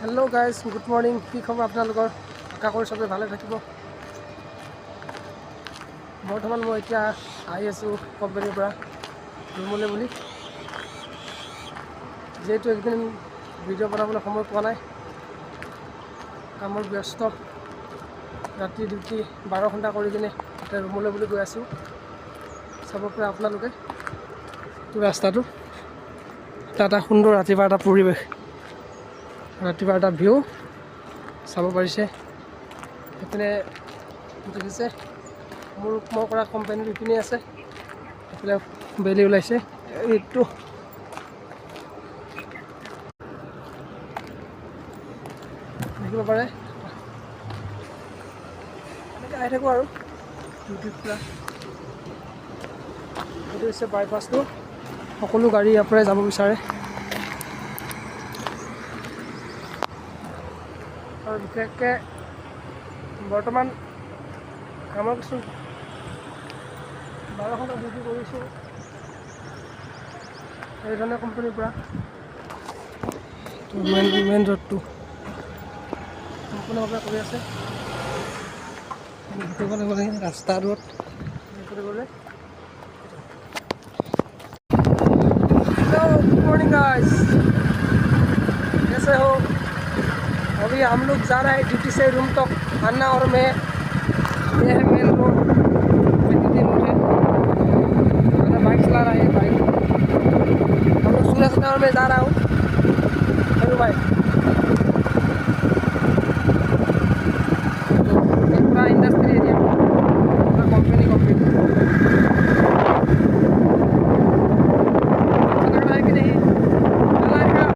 hello guys good morning की खबर आपनलोকৰ आशा करो सबे ভালে থাকিব বৰ্তমান মই এতিয়া আহি আছো কোম্পানীৰ পৰা ৰুমলৈ বুলি যেহেতু একদিন ভিডিঅ' বনাবলৈ সময় পোৱা নাই কামৰ ব্যস্ত ৰাতি ডিউটি 12 ঘণ্টা কৰি কিনে এতিয়া ৰুমলৈ বুলি গৈ আছো চাব পৰা আপোনালোকে তো ৰাস্তাটো এটা সুন্দৰ ৰাতিপুৱা এটা পৰিৱেশ ৰাতিপুৱা এটা ভিউ চাব পাৰিছে এখানে দেখিছে মোৰ কাম কৰা কোম্পানীৰ ইপিনে আছে এফালে বেলি ওলাইছে এইটো দেখিব পাৰে এনেকৈ আহি থাকোঁ আৰু ডিউটিৰ পৰা এইটো হৈছে বাইপাছটো সকলো গাড়ী ইয়াৰ পৰাই যাব বিচাৰে और विशेषके बर्तमान काমৰ কিছু 12 ঘণ্টা ডিউটি কৰিছোঁ এইধৰণে কোম্পানীৰ পৰা মেইন ৰোডটো সম্পূৰ্ণভাৱে কৰি আছে ৰাস্তা ৰোড কৰিবলৈ हेलो गुड मॉर्निंग गाइस कैसे हो अभी हम लोग जा रहे हैं ड्यूटी से रूम तक आना और मैं ये है मेन रोड है मैंने बाइक चला रहा है बाइक हम लोग सूरज नगर में जा रहा हूँ हेलो भाई